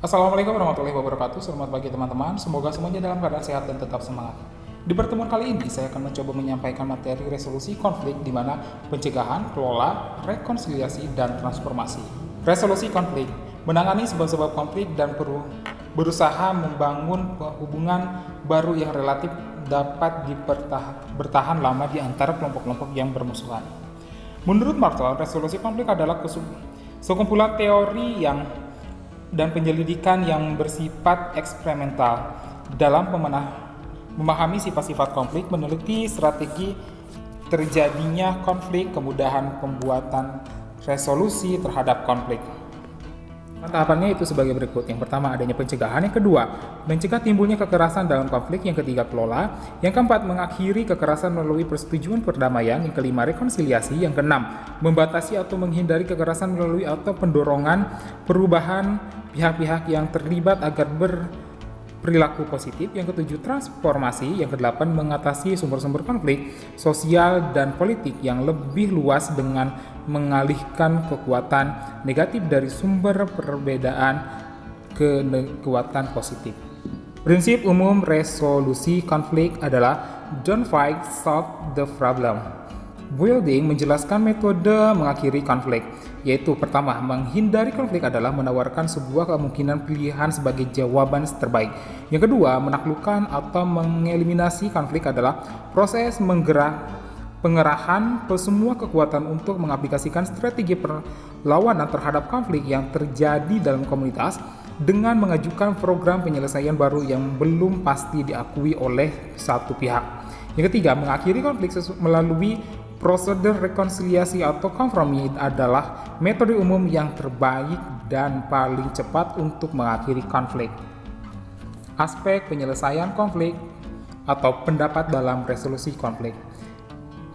Assalamualaikum warahmatullahi wabarakatuh. Selamat pagi teman-teman. Semoga semuanya dalam keadaan sehat dan tetap semangat. Di pertemuan kali ini saya akan mencoba menyampaikan materi resolusi konflik di mana pencegahan, kelola, rekonsiliasi, dan transformasi. Resolusi konflik menangani sebab-sebab konflik dan berusaha membangun hubungan baru yang relatif dapat bertahan lama di antara kelompok-kelompok yang bermusuhan. Menurut Marshall, resolusi konflik adalah sekumpulan teori dan penyelidikan yang bersifat eksperimental dalam memahami sifat-sifat konflik, meneliti strategi terjadinya konflik, kemudahan pembuatan resolusi terhadap konflik. Tahapannya itu sebagai berikut. Yang pertama, adanya pencegahan. Yang kedua, mencegah timbulnya kekerasan dalam konflik. Yang ketiga, kelola. Yang keempat, mengakhiri kekerasan melalui persetujuan perdamaian. Yang kelima, rekonsiliasi. Yang keenam, membatasi atau menghindari kekerasan melalui atau pendorongan perubahan pihak-pihak yang terlibat agar berperilaku positif. Yang ketujuh, transformasi. Yang kedelapan, mengatasi sumber-sumber konflik sosial dan politik yang lebih luas dengan mengalihkan kekuatan negatif dari sumber perbedaan ke kekuatan positif. Prinsip umum resolusi konflik adalah don't fight, solve the problem. Wilding menjelaskan metode mengakhiri konflik, yaitu pertama, menghindari konflik adalah menawarkan sebuah kemungkinan pilihan sebagai jawaban terbaik. Yang kedua, menaklukkan atau mengeliminasi konflik adalah proses pengerahan semua kekuatan untuk mengaplikasikan strategi perlawanan terhadap konflik yang terjadi dalam komunitas dengan mengajukan program penyelesaian baru yang belum pasti diakui oleh satu pihak. Yang ketiga, mengakhiri konflik melalui prosedur rekonsiliasi atau kompromi adalah metode umum yang terbaik dan paling cepat untuk mengakhiri konflik. Aspek penyelesaian konflik atau pendapat dalam resolusi konflik.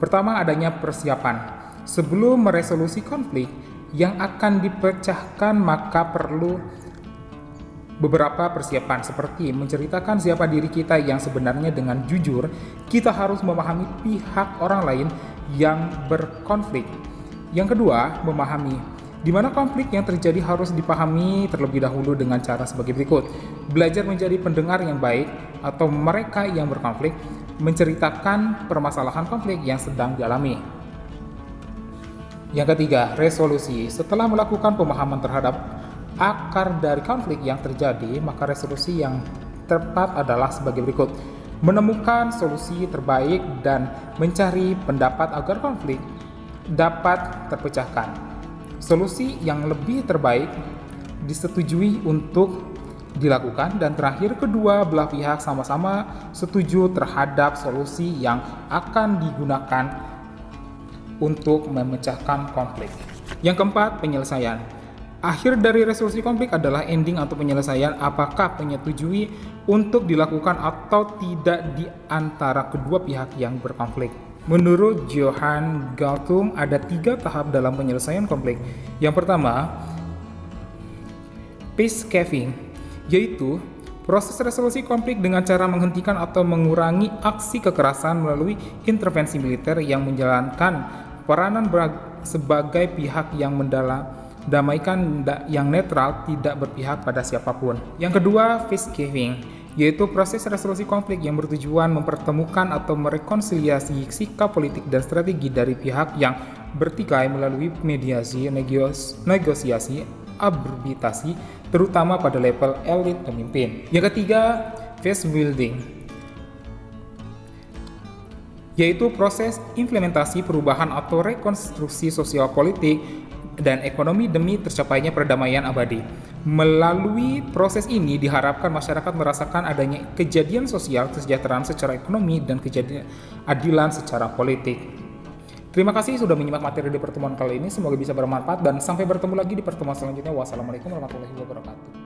Pertama, adanya persiapan. Sebelum meresolusi konflik yang akan dipecahkan, maka perlu beberapa persiapan seperti menceritakan siapa diri kita yang sebenarnya dengan jujur. Kita harus memahami pihak orang lain yang berkonflik. Yang kedua, memahami di mana konflik yang terjadi harus dipahami terlebih dahulu dengan cara sebagai berikut. Belajar menjadi pendengar yang baik atau mereka yang berkonflik, menceritakan permasalahan konflik yang sedang dialami. Yang ketiga, resolusi. Setelah melakukan pemahaman terhadap akar dari konflik yang terjadi, maka resolusi yang tepat adalah sebagai berikut. Menemukan solusi terbaik dan mencari pendapat agar konflik dapat terpecahkan. Solusi yang lebih terbaik disetujui untuk dilakukan, dan terakhir kedua belah pihak sama-sama setuju terhadap solusi yang akan digunakan untuk memecahkan konflik. Yang keempat, penyelesaian. Akhir dari resolusi konflik adalah ending atau penyelesaian, apakah menyetujui untuk dilakukan atau tidak di antara kedua pihak yang berkonflik. Menurut Johan Galtung, ada 3 tahap dalam penyelesaian konflik. Yang pertama, peacekeeping, yaitu proses resolusi konflik dengan cara menghentikan atau mengurangi aksi kekerasan melalui intervensi militer yang menjalankan peranan sebagai pihak yang mendamaikan yang netral, tidak berpihak pada siapapun. Yang kedua, peacekeeping, yaitu proses resolusi konflik yang bertujuan mempertemukan atau merekonsiliasi sikap politik dan strategi dari pihak yang bertikai melalui mediasi, negosiasi, arbitrasi, terutama pada level elit pemimpin. Yang ketiga, peace building, yaitu proses implementasi perubahan atau rekonstruksi sosial, politik, dan ekonomi demi tercapainya perdamaian abadi. Melalui proses ini diharapkan masyarakat merasakan adanya kejadian sosial, kesejahteraan secara ekonomi, dan keadilan secara politik. Terima kasih sudah menyimak materi di pertemuan kali ini. Semoga bisa bermanfaat dan sampai bertemu lagi di pertemuan selanjutnya. Wassalamualaikum warahmatullahi wabarakatuh.